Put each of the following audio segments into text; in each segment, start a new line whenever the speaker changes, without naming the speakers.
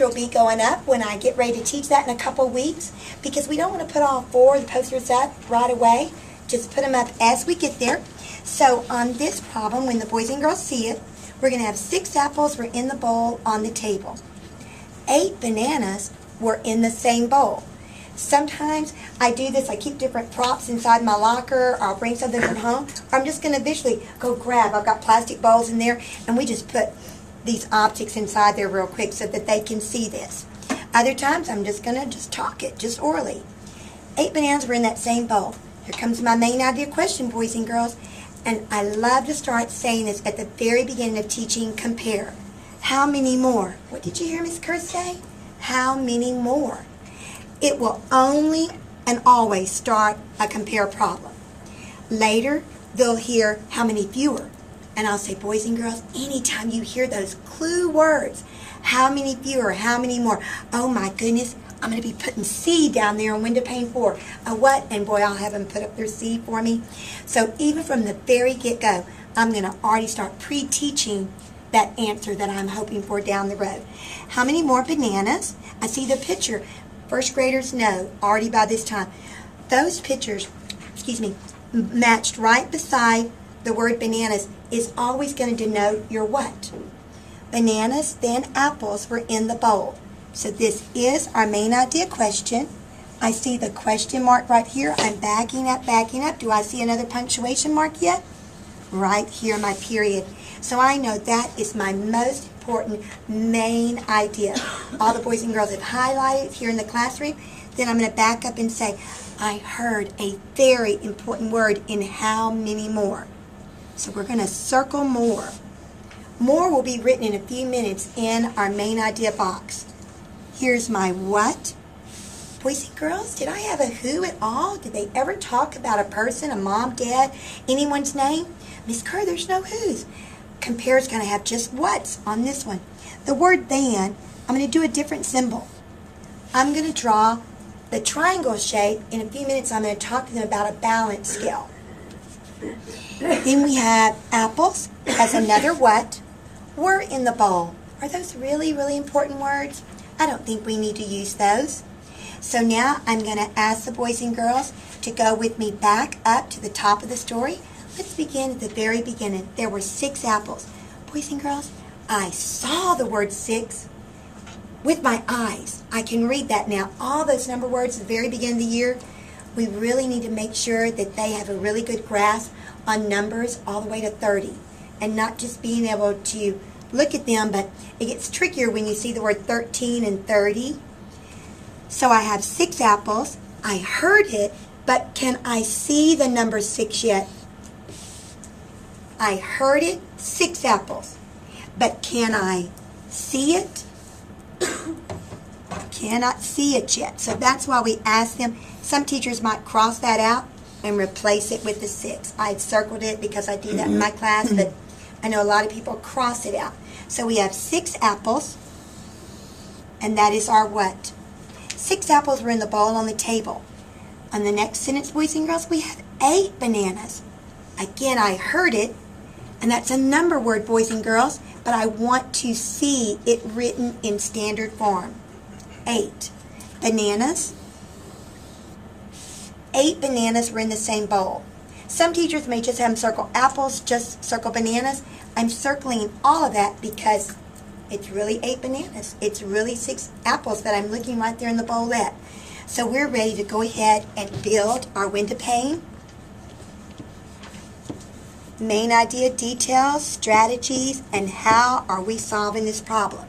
answer will be going up when I get ready to teach that in a couple weeks, because we don't want to put all 4 of the posters up right away. Just put them up as we get there. So on this problem, when the boys and girls see it, we're going to have 6 apples were in the bowl on the table. 8 bananas were in the same bowl. Sometimes I do this, I keep different props inside my locker, or I'll bring something from home, or I'm just going to visually go grab, I've got plastic bowls in there, and we just put these objects inside there real quick so that they can see this. Other times I'm just going to talk it, just orally. 8 bananas were in that same bowl. Here comes my main idea question, boys and girls, and I love to start saying this at the very beginning of teaching compare. How many more? What did you hear Miss Kerr say? How many more? It will only and always start a compare problem. Later, they'll hear how many fewer. And I'll say, boys and girls, anytime you hear those clue words, how many fewer, how many more, oh my goodness, I'm going to be putting C down there on window pane 4. A what? And boy, I'll have them put up their C for me. So even from the very get-go, I'm going to already start pre-teaching that answer that I'm hoping for down the road. How many more bananas? I see the picture. First graders know already by this time. Those pictures, matched right beside the word bananas is always going to denote your what? Bananas, then apples were in the bowl. So this is our main idea question. I see the question mark right here. I'm backing up. Do I see another punctuation mark yet? Right here, my period. So I know that is my most important main idea. All the boys and girls have highlighted here in the classroom. Then I'm going to back up and say, I heard a very important word in how many more. So we're going to circle more. More will be written in a few minutes in our main idea box. Here's my what. Boys and girls, did I have a who at all? Did they ever talk about a person, a mom, dad, anyone's name? Miss Kerr, there's no who's. Compare is going to have just what's on this one. The word than, I'm going to do a different symbol. I'm going to draw the triangle shape. In a few minutes, I'm going to talk to them about a balance scale. Then we have apples as another what. Were in the bowl. Are those really, really important words? I don't think we need to use those. So now I'm going to ask the boys and girls to go with me back up to the top of the story. Let's begin at the very beginning. There were 6 apples. Boys and girls, I saw the word 6 with my eyes. I can read that now. All those number words at the very beginning of the year, we really need to make sure that they have a really good grasp on numbers all the way to 30. And not just being able to look at them, but it gets trickier when you see the word 13 and 30. So I have 6 apples. I heard it, but can I see the number 6 yet? I heard it, 6 apples. But can I see it? Cannot see it yet. So that's why we ask them. Some teachers might cross that out and replace it with the 6. I circled it because I do that in my class, but I know a lot of people cross it out. So we have 6 apples, and that is our what? 6 apples were in the bowl on the table. On the next sentence, boys and girls, we have 8 bananas. Again, I heard it, and that's a number word, boys and girls, but I want to see it written in standard form. 8 bananas. 8 bananas were in the same bowl. Some teachers may just have them circle apples, just circle bananas. I'm circling all of that because it's really 8 bananas. It's really 6 apples that I'm looking right there in the bowl at. So we're ready to go ahead and build our window pane. Main idea, details, strategies, and how are we solving this problem.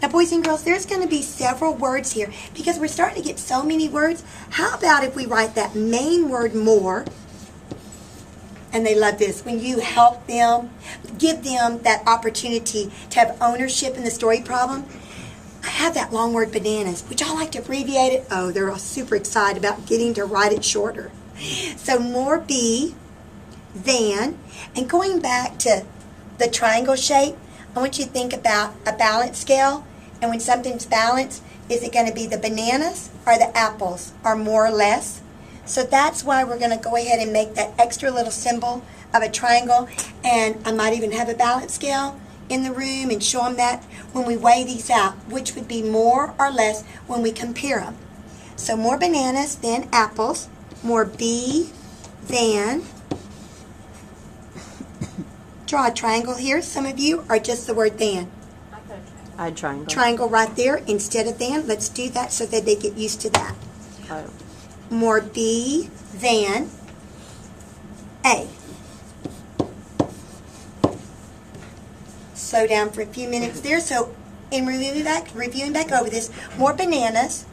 Now, boys and girls, there's going to be several words here because we're starting to get so many words. How about if we write that main word more? And they love this. When you help them, give them that opportunity to have ownership in the story problem. I have that long word bananas. Would y'all like to abbreviate it? Oh, they're all super excited about getting to write it shorter. So more B than. And going back to the triangle shape, I want you to think about a balance scale. And when something's balanced, is it going to be the bananas or the apples or more or less? So that's why we're going to go ahead and make that extra little symbol of a triangle. And I might even have a balance scale in the room and show them that when we weigh these out, which would be more or less when we compare them. So more bananas than apples, more B than, draw a triangle here, some of you, or just the word than.
I triangle.
Triangle right there instead of than. Let's do that so that they get used to that.
Oh.
More B than A. Slow down for a few minutes there. So in reviewing back over this, more bananas,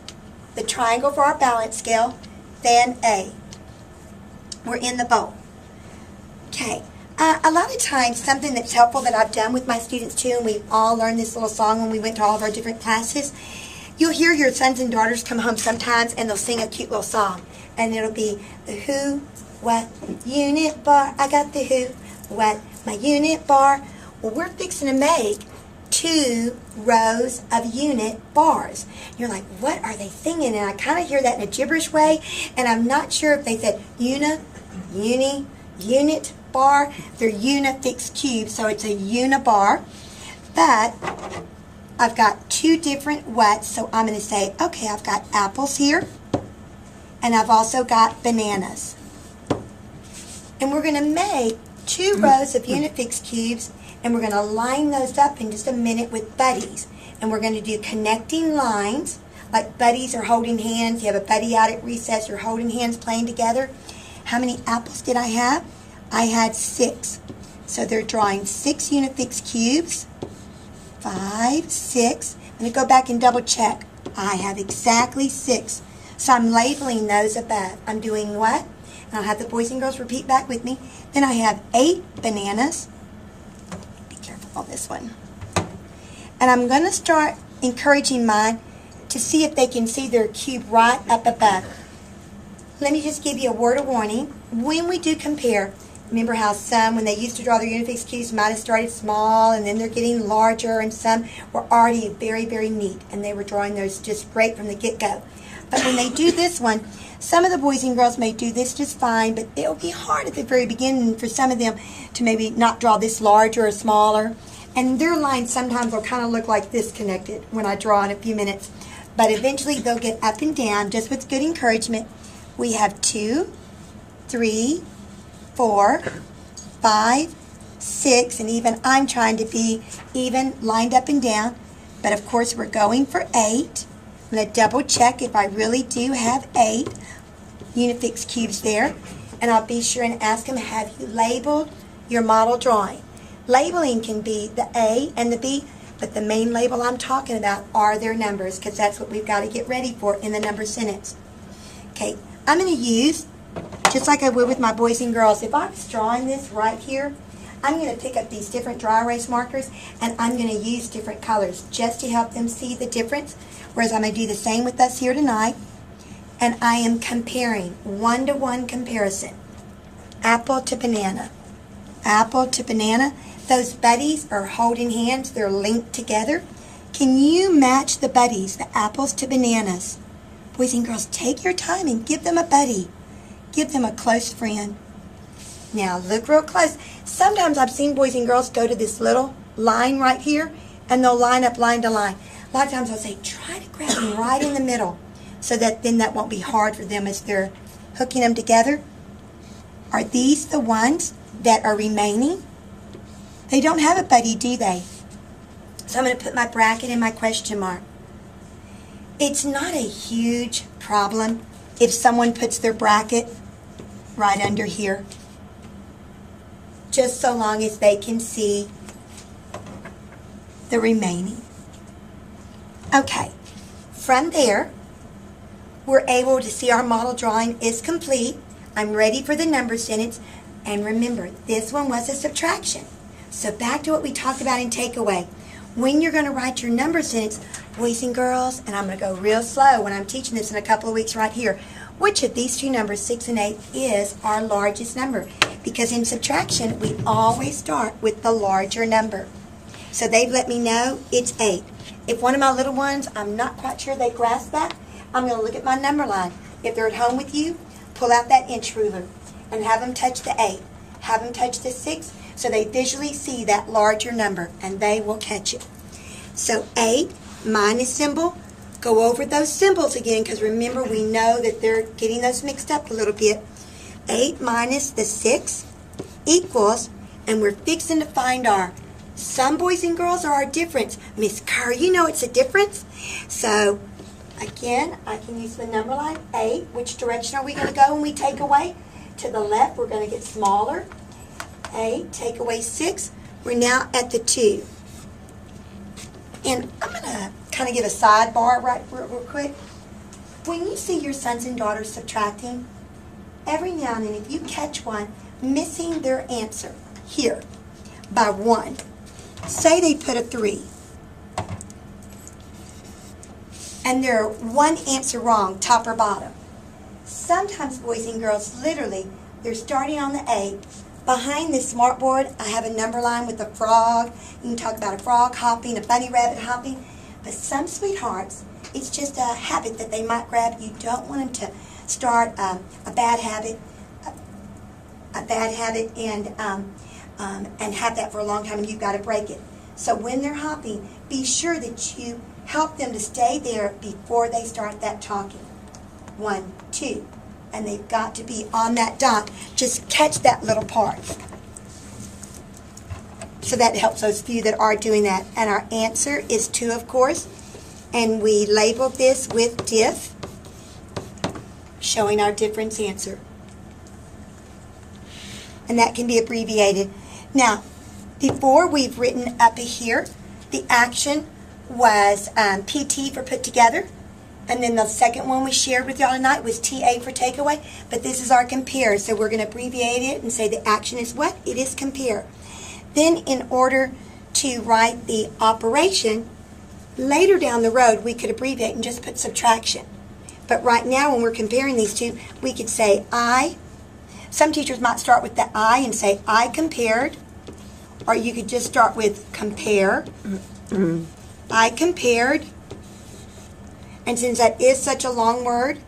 the triangle for our balance scale, than A. We're in the bowl. Okay. A lot of times, something that's helpful that I've done with my students too, and we all learned this little song when we went to all of our different classes, you'll hear your sons and daughters come home sometimes and they'll sing a cute little song. And it'll be the who, what, unit bar, I got the who, what, my unit bar. Well, we're fixing to make 2 rows of unit bars. You're like, what are they singing? And I kind of hear that in a gibberish way, and I'm not sure if they said unit bar. They're unifix cubes, so it's a unibar. But I've got 2 different whats, so I'm going to say, okay, I've got apples here, and I've also got bananas. And we're going to make 2 rows of unifix cubes, and we're going to line those up in just a minute with buddies. And we're going to do connecting lines, like buddies are holding hands. You have a buddy out at recess, you're holding hands playing together. How many apples did I have? I had 6. So they're drawing 6 unifix cubes. 5, 6. I'm going to go back and double check. I have exactly 6. So I'm labeling those above. I'm doing what? And I'll have the boys and girls repeat back with me. Then I have 8 bananas. Be careful on this one. And I'm going to start encouraging mine to see if they can see their cube right up above. Let me just give you a word of warning. When we do compare, remember how some, when they used to draw their unifix cubes, might have started small and then they're getting larger, and some were already very, very neat and they were drawing those just great from the get-go. But when they do this one, some of the boys and girls may do this just fine, but it'll be hard at the very beginning for some of them to maybe not draw this larger or smaller. And their lines sometimes will kind of look like this connected when I draw in a few minutes. But eventually they'll get up and down just with good encouragement. We have 2, 3, 4, 5, 6, and even I'm trying to be even lined up and down. But of course we're going for 8. I'm going to double check if I really do have 8 unifix cubes there. And I'll be sure and ask them, have you labeled your model drawing? Labeling can be the A and the B, but the main label I'm talking about are their numbers, because that's what we've got to get ready for in the number sentence. Okay, I'm going to use, just like I would with my boys and girls, if I was drawing this right here, I'm going to pick up these different dry erase markers and I'm going to use different colors just to help them see the difference. Whereas I'm going to do the same with us here tonight. And I am comparing, one-to-one comparison. Apple to banana. Apple to banana. Those buddies are holding hands. They're linked together. Can you match the buddies, the apples to bananas? Boys and girls, take your time and give them a buddy. Give them a close friend. Now look real close. Sometimes I've seen boys and girls go to this little line right here and they'll line up line to line. A lot of times I'll say, try to grab them right in the middle so that then that won't be hard for them as they're hooking them together. Are these the ones that are remaining? They don't have a buddy, do they? So I'm going to put my bracket and my question mark. It's not a huge problem if someone puts their bracket right under here, just so long as they can see the remaining. Okay, from there, we're able to see our model drawing is complete. I'm ready for the number sentence. And remember, this one was a subtraction. So back to what we talked about in takeaway. When you're going to write your number sentence, boys and girls, and I'm going to go real slow when I'm teaching this in a couple of weeks right here, which of these two numbers, 6 and 8, is our largest number? Because in subtraction, we always start with the larger number. So they've let me know it's 8. If one of my little ones, I'm not quite sure they grasp that, I'm going to look at my number line. If they're at home with you, pull out that inch ruler and have them touch the 8. Have them touch the 6, So they visually see that larger number, and they will catch it. So 8 minus symbol, go over those symbols again, because remember, we know that they're getting those mixed up a little bit. 8 minus the 6 equals, and we're fixing to find our some boys and girls are our difference. Miss Kerr, you know it's a difference. So, again, I can use the number line 8. Which direction are we going to go when we take away? To the left, we're going to get smaller. 8, take away 6. We're now at the 2. And I'm going to kind of give a sidebar real quick. When you see your sons and daughters subtracting, every now and then, if you catch one missing their answer here by 1, say they put a 3, and they're one answer wrong, top or bottom. Sometimes boys and girls, literally, they're starting on the 8. Behind this smart board, I have a number line with a frog. You can talk about a frog hopping, a bunny rabbit hopping. But some sweethearts, it's just a habit that they might grab. You don't want them to start a bad habit, and have that for a long time, and you've got to break it. So when they're hopping, be sure that you help them to stay there before they start that talking. 1, 2, and they've got to be on that dot. Just catch that little part. So that helps those few that are doing that. And our answer is 2, of course. And we labeled this with diff, showing our difference answer. And that can be abbreviated. Now, before we've written up here, the action was PT for put together. And then the second one we shared with y'all tonight was TA for takeaway. But this is our compare. So we're going to abbreviate it and say the action is what? It is compare. Then in order to write the operation, later down the road we could abbreviate and just put subtraction. But right now when we're comparing these two, we could say I. Some teachers might start with the I and say I compared. Or you could just start with compare. I compared. And since that is such a long word,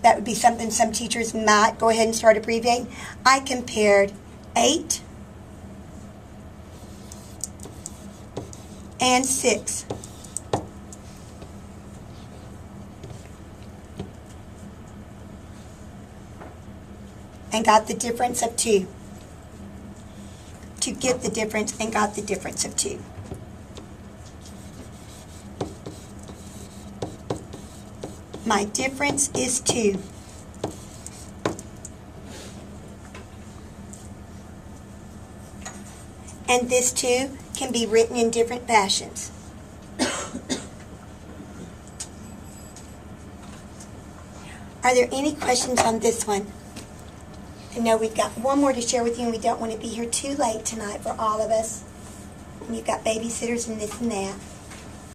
that would be something some teachers might go ahead and start abbreviating. I compared 8 and 6. And got the difference of 2. To get the difference and got the difference of 2. My difference is 2. And this 2 can be written in different fashions. Are there any questions on this one? I know we've got one more to share with you, and we don't want to be here too late tonight for all of us. And you've got babysitters and this and that.